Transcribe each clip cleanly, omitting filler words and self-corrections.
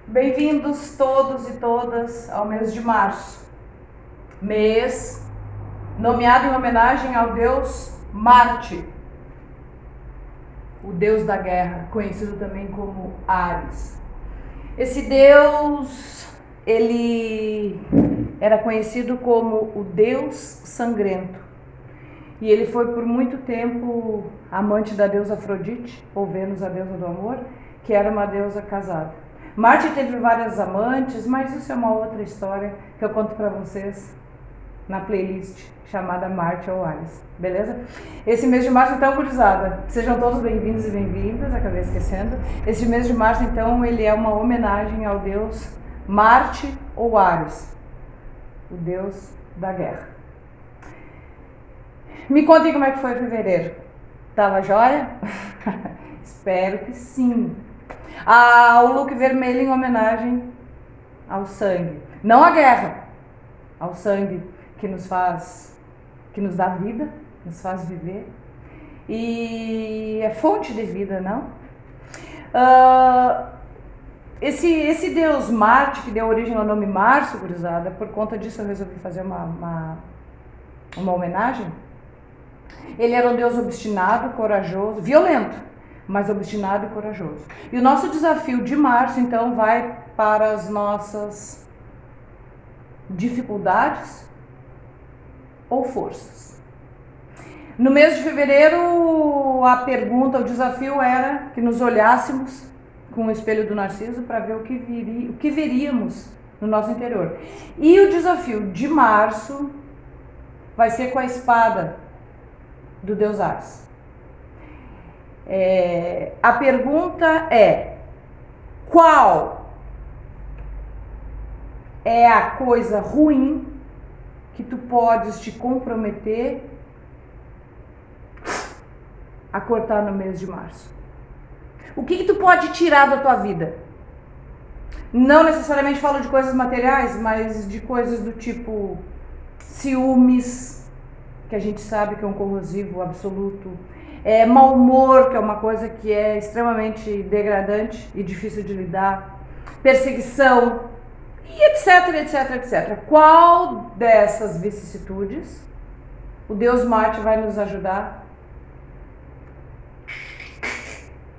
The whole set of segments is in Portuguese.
Bem-vindos todos e todas ao mês de março, mês nomeado em homenagem ao deus Marte, o deus da guerra, conhecido também como Áries. Esse deus, ele era conhecido como o deus sangrento, e ele foi por muito tempo amante da deusa Afrodite, ou Vênus, a deusa do amor, que era uma deusa casada. Marte teve várias amantes, mas isso é uma outra história que eu conto pra vocês na playlist chamada Marte ou Áries, beleza? Esse mês de março, então, gurizada, sejam todos bem-vindos e bem-vindas, acabei esquecendo. Esse mês de março, então, ele é uma homenagem ao deus Marte ou Áries, o deus da guerra. Me contem como é que foi fevereiro. Tava jóia? Espero que sim. O look vermelho em homenagem ao sangue, não à guerra, ao sangue que nos dá vida, nos faz viver e é fonte de vida, não? Esse deus Marte, que deu origem ao nome Março, gurizada, por conta disso eu resolvi fazer uma homenagem. Ele era um deus obstinado, corajoso, violento, mas obstinado e corajoso. E o nosso desafio de março, então, vai para as nossas dificuldades ou forças. No mês de fevereiro, a pergunta, o desafio era que nos olhássemos com o espelho do Narciso para ver o que veríamos no nosso interior. E o desafio de março vai ser com a espada do deus Áries. A pergunta é: qual é a coisa ruim que tu podes te comprometer a cortar no mês de março? O que tu pode tirar da tua vida? Não necessariamente falo de coisas materiais, mas de coisas do tipo ciúmes, que a gente sabe que é um corrosivo absoluto. Mau humor, que é uma coisa que é extremamente degradante e difícil de lidar, perseguição, e etc, etc, etc. Qual dessas vicissitudes o deus Marte vai nos ajudar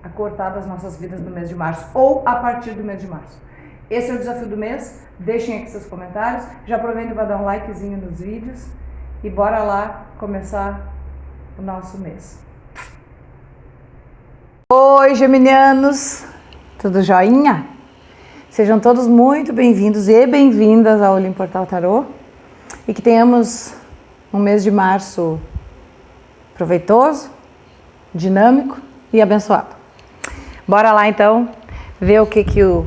a cortar das nossas vidas no mês de março, ou a partir do mês de março? Esse é o desafio do mês. Deixem aqui seus comentários, já aproveita para dar um likezinho nos vídeos e bora lá começar o nosso mês. Oi, geminianos, tudo joinha? Sejam todos muito bem-vindos e bem-vindas ao Olim Portal Tarô e que tenhamos um mês de março proveitoso, dinâmico e abençoado. Bora lá então ver o que o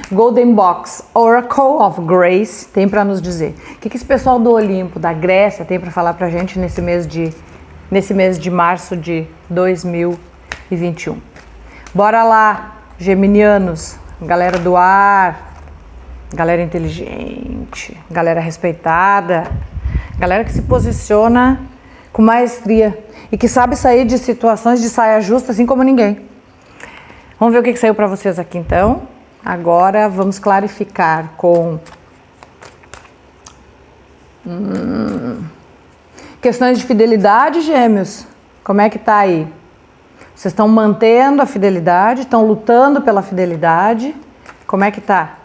Golden Box Oracle of Grace tem para nos dizer. O que esse pessoal do Olimpo, da Grécia, tem para falar pra gente nesse mês de março de 2021. Bora lá, geminianos, galera do ar, galera inteligente, galera respeitada, galera que se posiciona com maestria e que sabe sair de situações de saia justa assim como ninguém. Vamos ver o que saiu para vocês aqui então. Agora vamos clarificar com questões de fidelidade, gêmeos. Como é que tá aí? Vocês estão mantendo a fidelidade? Estão lutando pela fidelidade? Como é que tá?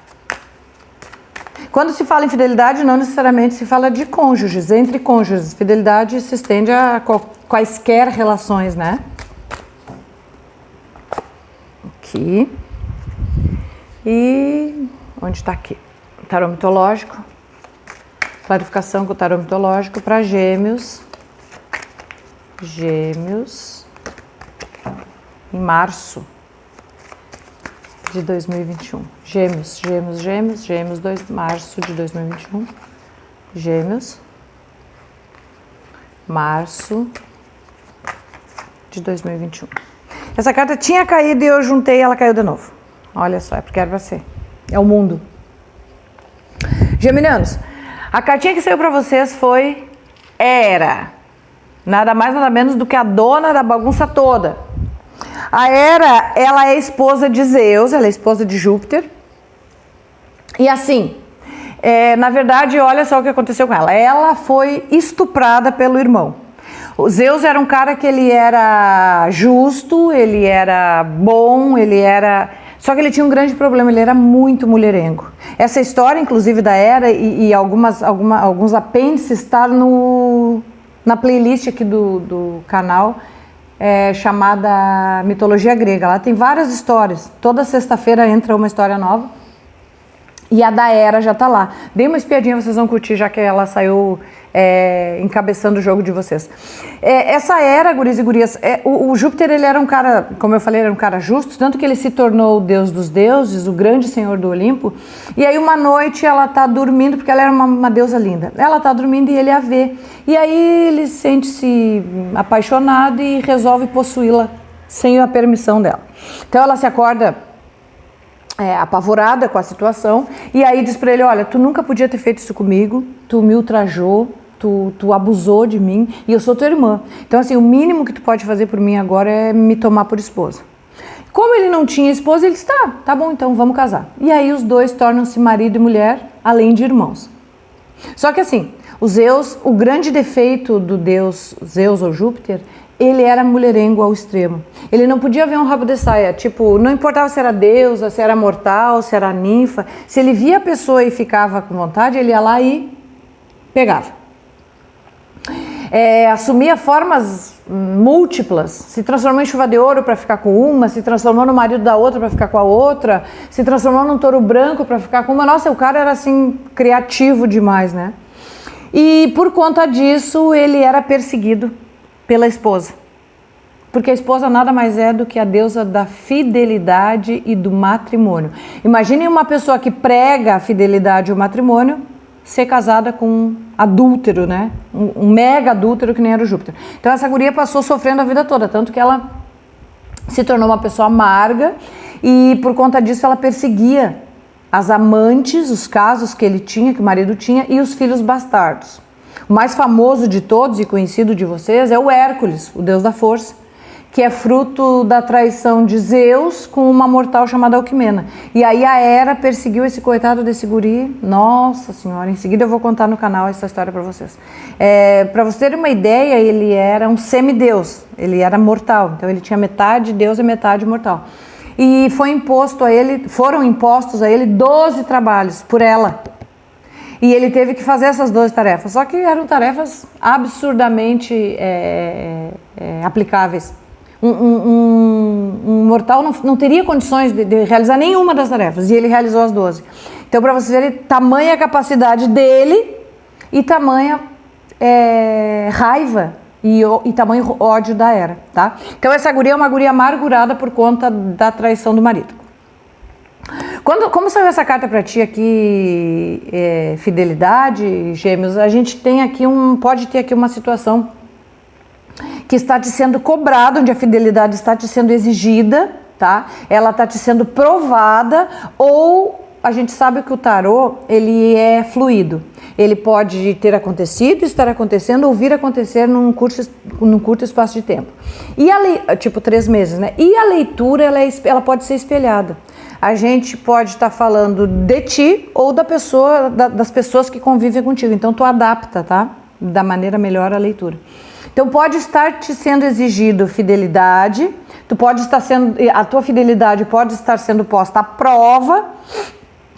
Quando se fala em fidelidade, não necessariamente se fala de cônjuges, entre cônjuges. Fidelidade se estende a quaisquer relações, né? Aqui. E onde está aqui? Tarô mitológico. Clarificação com o tarô mitológico para gêmeos. Gêmeos. Em março de 2021. Gêmeos, março de 2021. Gêmeos. Março de 2021. Essa carta tinha caído e eu juntei e ela caiu de novo. Olha só, é porque era pra ser. É o mundo. Geminianos, a cartinha que saiu pra vocês foi Hera. Nada mais, nada menos do que a dona da bagunça toda. A Hera, ela é esposa de Zeus, ela é esposa de Júpiter. E assim, na verdade, olha só o que aconteceu com ela. Ela foi estuprada pelo irmão. O Zeus era um cara que ele era justo, ele era bom, só que ele tinha um grande problema, ele era muito mulherengo. Essa história, inclusive, da Hera e alguns apêndices está na playlist aqui do canal, chamada Mitologia Grega. Lá tem várias histórias. Toda sexta-feira entra uma história nova. E a da Hera já tá lá. Dê uma espiadinha, vocês vão curtir, já que ela saiu encabeçando o jogo de vocês. Essa Hera, guris e gurias, o Júpiter, ele era um cara, como eu falei, ele era um cara justo, tanto que ele se tornou o deus dos deuses, o grande senhor do Olimpo. E aí uma noite ela tá dormindo, porque ela era uma deusa linda. Ela tá dormindo e ele a vê. E aí ele sente-se apaixonado e resolve possuí-la sem a permissão dela. Então ela se acorda apavorada com a situação, e aí diz pra ele: olha, tu nunca podia ter feito isso comigo, tu me ultrajou, tu abusou de mim, e eu sou tua irmã, então assim, o mínimo que tu pode fazer por mim agora é me tomar por esposa. Como ele não tinha esposa, ele disse: tá bom, então vamos casar. E aí os dois tornam-se marido e mulher, além de irmãos. Só que assim, o grande defeito do deus Zeus ou Júpiter, ele era mulherengo ao extremo. Ele não podia ver um rabo de saia, tipo, não importava se era deusa, se era mortal, se era ninfa. Se ele via a pessoa e ficava com vontade, ele ia lá e pegava. Assumia formas múltiplas, se transformou em chuva de ouro para ficar com uma, se transformou no marido da outra para ficar com a outra, se transformou num touro branco para ficar com uma. Nossa, o cara era assim, criativo demais, né? E por conta disso, ele era perseguido pela esposa, porque a esposa nada mais é do que a deusa da fidelidade e do matrimônio. Imaginem uma pessoa que prega a fidelidade e o matrimônio ser casada com um adúltero, né? Um mega adúltero que nem era o Júpiter. Então essa guria passou sofrendo a vida toda, tanto que ela se tornou uma pessoa amarga, e por conta disso ela perseguia as amantes, os casos que ele tinha, que o marido tinha, e os filhos bastardos. O mais famoso de todos e conhecido de vocês é o Hércules, o deus da força, que é fruto da traição de Zeus com uma mortal chamada Alquimena. E aí a Hera perseguiu esse coitado desse guri. Nossa senhora, em seguida eu vou contar no canal essa história para vocês. Para vocês terem uma ideia, ele era um semideus, ele era mortal, então ele tinha metade deus e metade mortal. E foram impostos a ele 12 trabalhos por ela. E ele teve que fazer essas 12 tarefas, só que eram tarefas absurdamente aplicáveis. Um mortal não teria condições de realizar nenhuma das tarefas, e ele realizou as 12. Então, para vocês verem, tamanha capacidade dele e tamanha raiva e tamanho ódio da Hera, tá? Então, essa guria é uma guria amargurada por conta da traição do marido. Como saiu essa carta para ti aqui, fidelidade, Gêmeos, a gente tem aqui pode ter aqui uma situação que está te sendo cobrada, onde a fidelidade está te sendo exigida, tá? Ela está te sendo provada, ou a gente sabe que o tarô, ele é fluido. Ele pode ter acontecido, estar acontecendo, ou vir acontecer num curto espaço de tempo. E tipo 3 meses, né? E a leitura, ela pode ser espelhada. A gente pode estar falando de ti ou das pessoas que convivem contigo. Então, tu adapta, tá? Da maneira melhor a leitura. Então, pode estar te sendo exigido fidelidade, a tua fidelidade pode estar sendo posta à prova,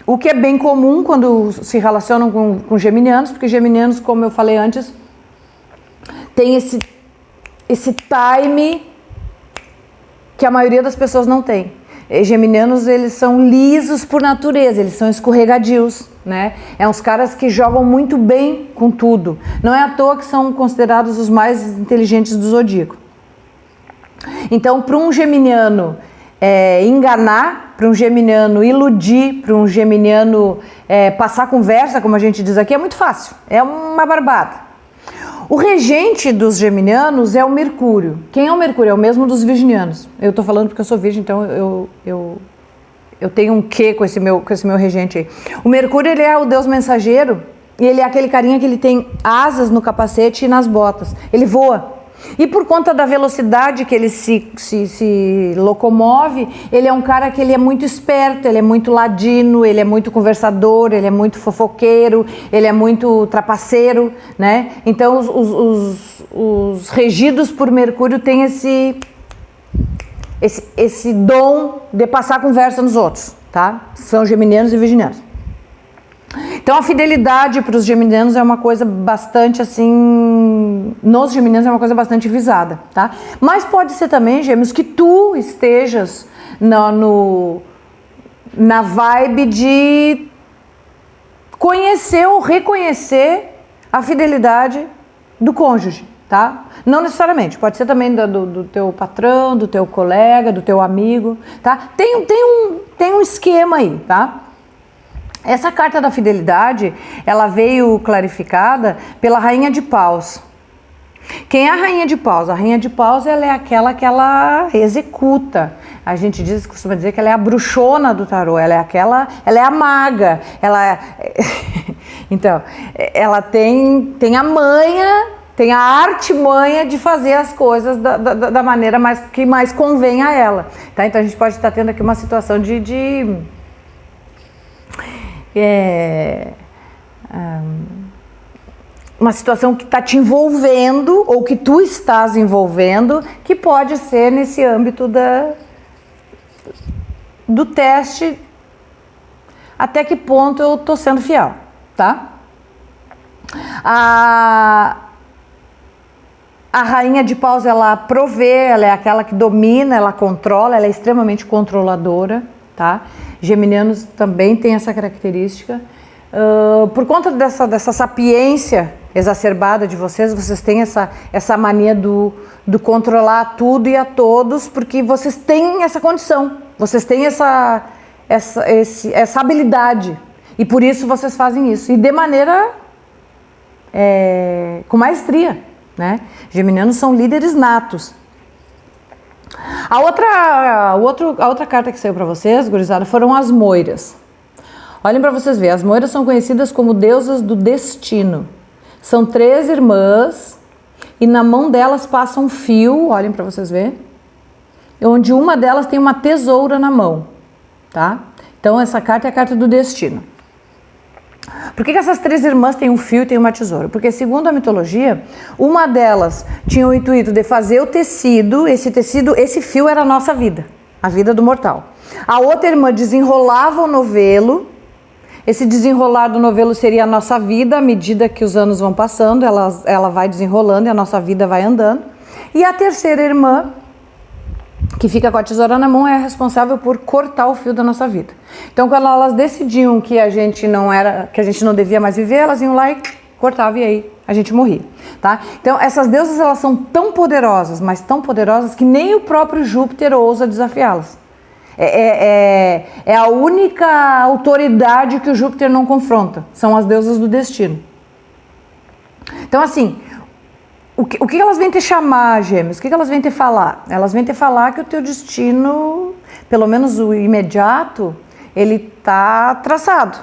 o que é bem comum quando se relacionam com geminianos, porque geminianos, como eu falei antes, tem esse time que a maioria das pessoas não tem. Geminianos, eles são lisos por natureza, eles são escorregadios, né? É uns caras que jogam muito bem com tudo. Não é à toa que são considerados os mais inteligentes do zodíaco. Então, para um geminiano enganar, para um geminiano iludir, para um geminiano passar conversa, como a gente diz aqui, é muito fácil, é uma barbada. O regente dos geminianos é o Mercúrio. Quem é o Mercúrio? É o mesmo dos virginianos. Eu tô falando porque eu sou virgem, então eu tenho um quê com esse meu regente aí. O Mercúrio, ele é o deus mensageiro, e ele é aquele carinha que ele tem asas no capacete e nas botas. Ele voa. E por conta da velocidade que ele se locomove, ele é um cara que ele é muito esperto, ele é muito ladino, ele é muito conversador, ele é muito fofoqueiro, ele é muito trapaceiro, né? Então os regidos por Mercúrio têm esse dom de passar conversa nos outros, tá? São geminianos e virginianos. Então a fidelidade para os geminianos é uma coisa bastante assim, nos geminianos é uma coisa bastante visada, tá? Mas pode ser também, gêmeos, que tu estejas na vibe de conhecer ou reconhecer a fidelidade do cônjuge, tá? Não necessariamente, pode ser também do teu patrão, do teu colega, do teu amigo, tá? Tem um esquema aí, tá? Essa carta da fidelidade, ela veio clarificada pela Rainha de Paus. Quem é a Rainha de Paus? A Rainha de Paus, ela é aquela que ela executa. A gente costuma dizer que ela é a bruxona do tarô, ela é a maga. Então, ela tem a manha, tem a artimanha de fazer as coisas da maneira que mais convém a ela. Tá? Então a gente pode estar tendo aqui uma situação uma situação que está te envolvendo ou que tu estás envolvendo, que pode ser nesse âmbito do teste, até que ponto eu estou sendo fiel, tá? A Rainha de Paus, ela provê, ela é aquela que domina, ela controla, ela é extremamente controladora, tá? Geminianos também têm essa característica. Por conta dessa sapiência exacerbada de vocês têm essa mania do controlar tudo e a todos, porque vocês têm essa condição, vocês têm essa habilidade, e por isso vocês fazem isso, e de maneira com maestria, né? Geminianos são líderes natos. A outra carta que saiu para vocês, gurizada, foram as moiras. Olhem para vocês verem, as moiras são conhecidas como deusas do destino. São 3 irmãs e na mão delas passa um fio, olhem para vocês verem, onde uma delas tem uma tesoura na mão, tá? Então essa carta é a carta do destino. Por que essas 3 irmãs têm um fio e têm uma tesoura? Porque segundo a mitologia, uma delas tinha o intuito de fazer o tecido, esse fio era a nossa vida, a vida do mortal. A outra irmã desenrolava o novelo, esse desenrolar do novelo seria a nossa vida, à medida que os anos vão passando, ela vai desenrolando e a nossa vida vai andando. E a terceira irmã, que fica com a tesoura na mão, é responsável por cortar o fio da nossa vida. Então, quando elas decidiam que a gente não devia mais viver, elas iam lá e cortavam, e aí a gente morria, tá? Então, essas deusas, elas são tão poderosas, mas tão poderosas que nem o próprio Júpiter ousa desafiá-las. É a única autoridade que o Júpiter não confronta, são as deusas do destino. Então, assim, o que elas vêm te chamar, gêmeos? O que elas vêm te falar? Elas vêm te falar que o teu destino, pelo menos o imediato, ele está traçado.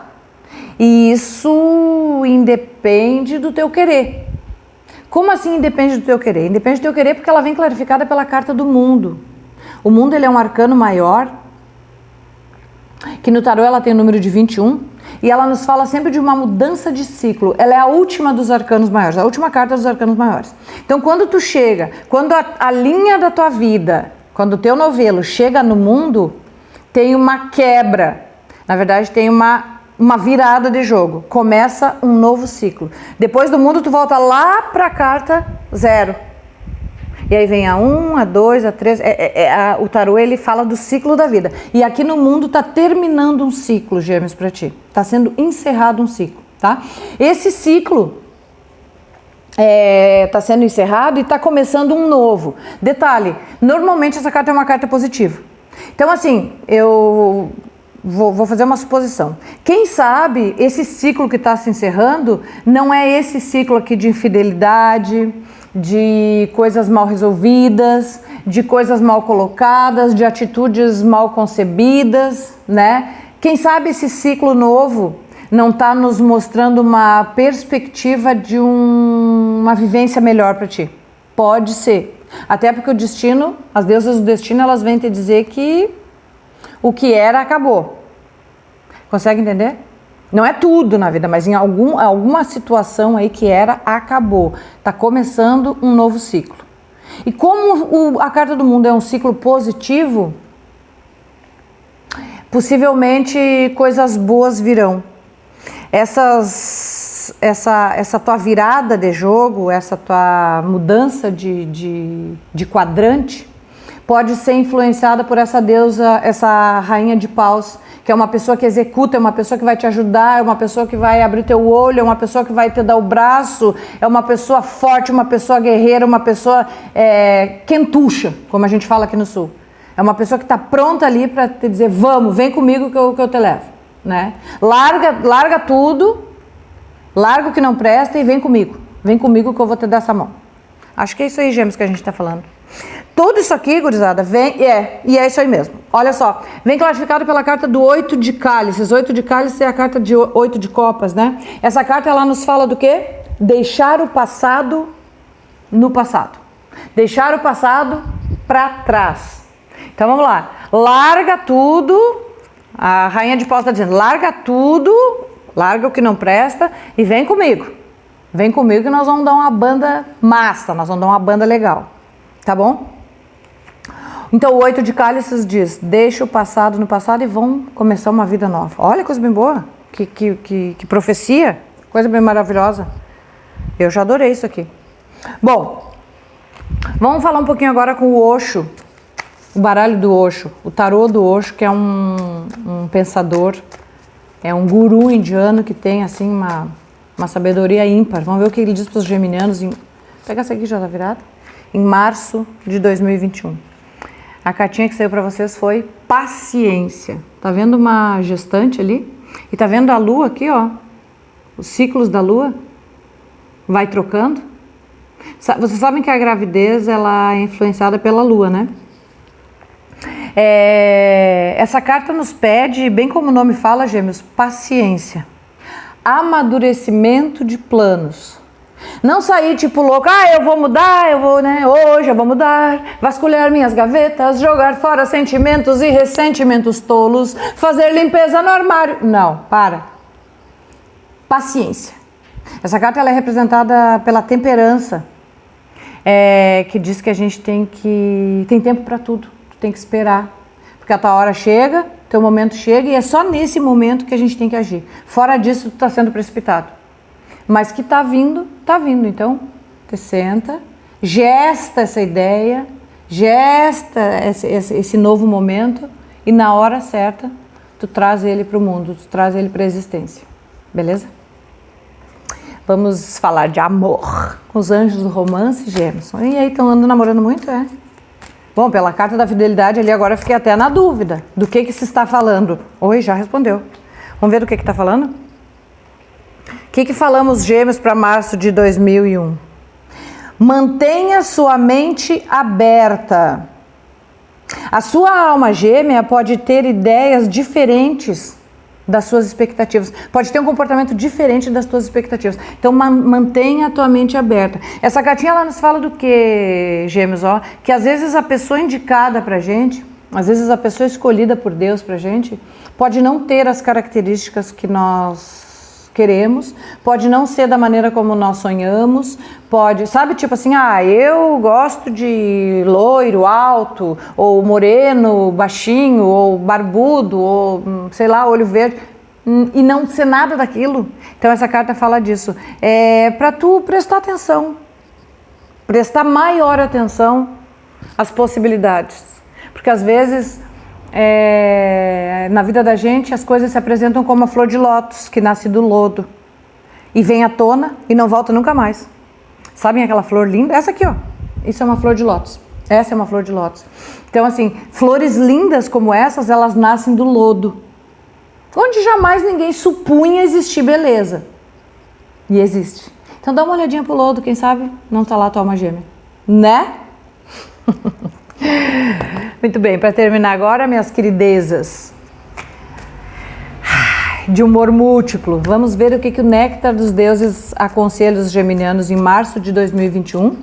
E isso independe do teu querer. Como assim independe do teu querer? Independe do teu querer porque ela vem clarificada pela carta do mundo. O mundo, ele é um arcano maior, que no tarô ela tem o número de 21, e ela nos fala sempre de uma mudança de ciclo. Ela é a última dos arcanos maiores, a última carta dos arcanos maiores. Então, quando a linha da tua vida, quando o teu novelo chega no mundo, tem uma quebra. Na verdade, tem uma virada de jogo. Começa um novo ciclo. Depois do mundo, tu volta lá para a carta 0. E aí vem a 1, a 2, a 3, o tarô, ele fala do ciclo da vida. E aqui no mundo está terminando um ciclo, gêmeos, para ti. Está sendo encerrado um ciclo, tá? Esse ciclo está sendo encerrado e está começando um novo. Detalhe, normalmente essa carta é uma carta positiva. Então, assim, eu vou fazer uma suposição. Quem sabe esse ciclo que está se encerrando não é esse ciclo aqui de infidelidade, de coisas mal resolvidas, de coisas mal colocadas, de atitudes mal concebidas, né? Quem sabe esse ciclo novo não está nos mostrando uma perspectiva de uma vivência melhor para ti, Pode ser. Até porque o destino, as deusas do destino, elas vêm te dizer que o que era acabou. Consegue entender? Não é tudo na vida, mas em alguma situação aí que era, acabou. Está começando um novo ciclo. E como a carta do mundo é um ciclo positivo, possivelmente coisas boas virão. Essa tua virada de jogo, essa tua mudança de quadrante, pode ser influenciada por essa deusa, essa rainha de paus, que é uma pessoa que executa, é uma pessoa que vai te ajudar, é uma pessoa que vai abrir teu olho, é uma pessoa que vai te dar o braço, é uma pessoa forte, uma pessoa guerreira, uma pessoa quentucha, como a gente fala aqui no sul. É uma pessoa que está pronta ali para te dizer, vamos, vem comigo que eu te levo. Né? Larga tudo, larga o que não presta e vem comigo que eu vou te dar essa mão. Acho que é isso aí, Gêmeos, que a gente está falando. Tudo isso aqui, gurizada, vem, e é isso aí mesmo. Olha só, vem classificado pela carta do 8 de cálices. 8 de cálices é a carta de 8 de copas, né? Essa carta, ela nos fala do quê? Deixar o passado no passado. Deixar o passado para trás. Então, vamos lá. Larga tudo. A rainha de paus está dizendo, larga tudo, larga o que não presta e vem comigo. Vem comigo que nós vamos dar uma banda massa, nós vamos dar uma banda legal. Tá bom? Então o 8 de cálices diz, deixa o passado no passado e vão começar uma vida nova. Olha que coisa bem boa, que profecia, coisa bem maravilhosa. Eu já adorei isso aqui. Bom, vamos falar um pouquinho agora com o Osho. O baralho do Osho, o tarô do Osho, que é um pensador, é um guru indiano que tem assim uma sabedoria ímpar. Vamos ver o que ele diz para os geminianos. Pega essa aqui, já tá virada. Em março de 2021. A cartinha que saiu para vocês foi paciência. Tá vendo uma gestante ali? E tá vendo a lua aqui, ó? Os ciclos da lua vai trocando. Vocês sabem que a gravidez ela é influenciada pela lua, né? Essa carta nos pede, bem como o nome fala, Gêmeos, paciência, amadurecimento de planos. Não sair tipo louco, eu vou mudar, hoje eu vou mudar, vasculhar minhas gavetas, jogar fora sentimentos e ressentimentos tolos, fazer limpeza no armário. Não, para. Paciência. Essa carta ela é representada pela temperança, que diz que a gente tem tempo para tudo. Tem que esperar, porque a tua hora chega, teu momento chega e é só nesse momento que a gente tem que agir. Fora disso, tu tá sendo precipitado. Mas que tá vindo, então te senta, gesta essa ideia, gesta esse novo momento e na hora certa tu traz ele para o mundo, tu traz ele para a existência, beleza? Vamos falar de amor, os anjos do romance, Gêmeos. E aí, estão andando namorando muito, Bom, pela carta da fidelidade ali agora eu fiquei até na dúvida do que se está falando. Oi, já respondeu. Vamos ver do que está falando? O que falamos, Gêmeos, para março de 2001? Mantenha sua mente aberta. A sua alma gêmea pode ter ideias diferentes das suas expectativas. Pode ter um comportamento diferente das suas expectativas. Então mantenha a tua mente aberta. Essa cartinha ela nos fala do que, Gêmeos? Que às vezes a pessoa indicada pra gente, às vezes a pessoa escolhida por Deus pra gente, pode não ter as características que nós queremos, pode não ser da maneira como nós sonhamos, pode, sabe, tipo assim, eu gosto de loiro, alto, ou moreno, baixinho, ou barbudo, ou sei lá, olho verde, e não ser nada daquilo. Então essa carta fala disso. Para tu prestar atenção, prestar maior atenção às possibilidades, porque às vezes na vida da gente as coisas se apresentam como a flor de lótus que nasce do lodo e vem à tona e não volta nunca mais. Sabem aquela flor linda? Essa aqui, ó. Isso é uma flor de lótus. Essa é uma flor de lótus. Então assim, flores lindas como essas, elas nascem do lodo, onde jamais ninguém supunha existir beleza. E existe. Então dá uma olhadinha pro lodo, quem sabe não tá lá a tua alma gêmea, né? Muito bem, para terminar agora, minhas queridezas de humor múltiplo, vamos ver o que o Néctar dos Deuses aconselha os geminianos em março de 2021.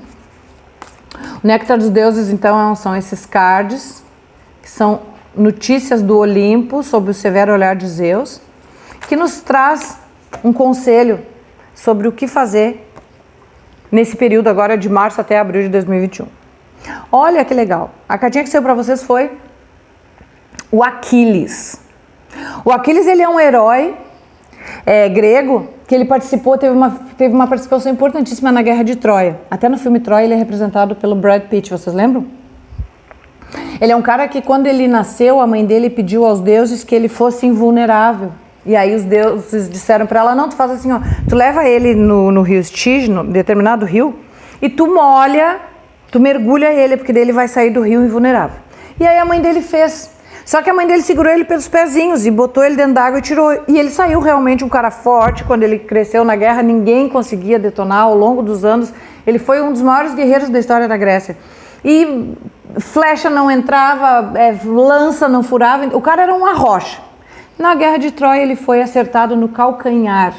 O Néctar dos Deuses, então, são esses cards, que são notícias do Olimpo sobre o severo olhar de Zeus, que nos traz um conselho sobre o que fazer nesse período agora de março até abril de 2021. Olha que legal. A cartinha que saiu para vocês foi o Aquiles. O Aquiles, ele é um herói grego que ele participou, teve uma participação importantíssima na Guerra de Troia. Até no filme Troia ele é representado pelo Brad Pitt, vocês lembram? Ele é um cara que quando ele nasceu, a mãe dele pediu aos deuses que ele fosse invulnerável. E aí os deuses disseram para ela, não, tu faz assim, ó, tu leva ele no rio Styx, no determinado rio, e tu molha, tu mergulha ele, porque daí ele vai sair do rio invulnerável. E aí a mãe dele fez. Só que a mãe dele segurou ele pelos pezinhos e botou ele dentro d'água e tirou. E ele saiu realmente um cara forte. Quando ele cresceu na guerra, ninguém conseguia detonar ao longo dos anos. Ele foi um dos maiores guerreiros da história da Grécia. E flecha não entrava, lança não furava. O cara era uma rocha. Na Guerra de Troia ele foi acertado no calcanhar.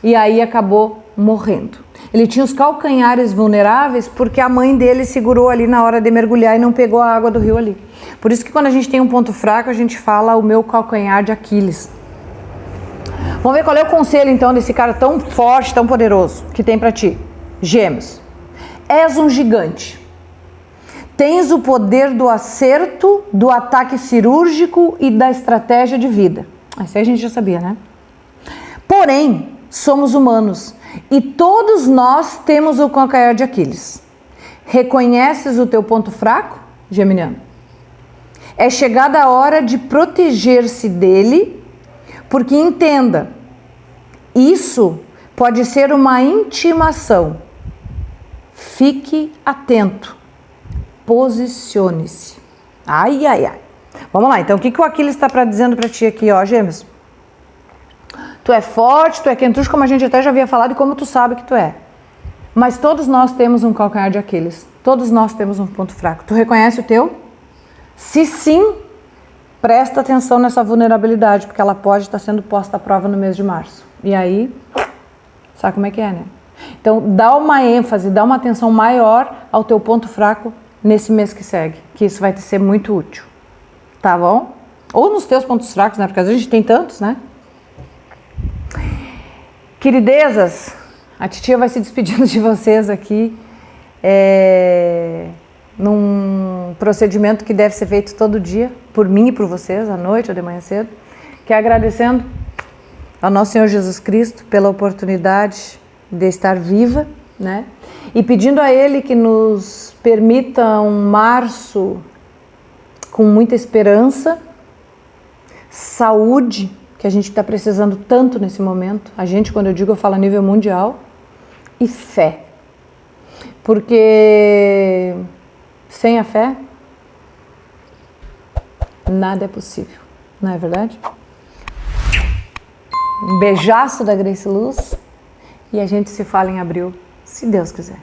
E aí acabou morrendo. Ele tinha os calcanhares vulneráveis porque a mãe dele segurou ali na hora de mergulhar e não pegou a água do rio ali. Por isso que quando a gente tem um ponto fraco, a gente fala o meu calcanhar de Aquiles. Vamos ver qual é o conselho então desse cara tão forte, tão poderoso que tem para ti. Gêmeos. És um gigante. Tens o poder do acerto, do ataque cirúrgico e da estratégia de vida. Isso aí a gente já sabia, né? Porém, somos humanos e todos nós temos o calcanhar de Aquiles. Reconheces o teu ponto fraco, Geminiano? É chegada a hora de proteger-se dele, porque entenda, isso pode ser uma intimação. Fique atento. Posicione-se. Ai, ai, ai. Vamos lá, então o que o Aquiles está dizendo para ti aqui, ó, Gêmeos? Tu é forte, tu é quentucho, como a gente até já havia falado, e como tu sabe que tu é. Mas todos nós temos um calcanhar de Aquiles. Todos nós temos um ponto fraco. Tu reconhece o teu? Se sim, presta atenção nessa vulnerabilidade, porque ela pode estar sendo posta à prova no mês de março. E aí, sabe como é que é, né? Então, dá uma ênfase, dá uma atenção maior ao teu ponto fraco nesse mês que segue, que isso vai te ser muito útil. Tá bom? Ou nos teus pontos fracos, né? Porque às vezes a gente tem tantos, né? Queridezas, a titia vai se despedindo de vocês aqui num procedimento que deve ser feito todo dia, por mim e por vocês, à noite ou de manhã cedo, que é agradecendo ao nosso Senhor Jesus Cristo pela oportunidade de estar viva, né? E pedindo a Ele que nos permita um março com muita esperança, saúde, que a gente está precisando tanto nesse momento. A gente, quando eu digo, eu falo a nível mundial. E fé. Porque sem a fé, nada é possível. Não é verdade? Um beijaço da Grace Luz. E a gente se fala em abril, se Deus quiser.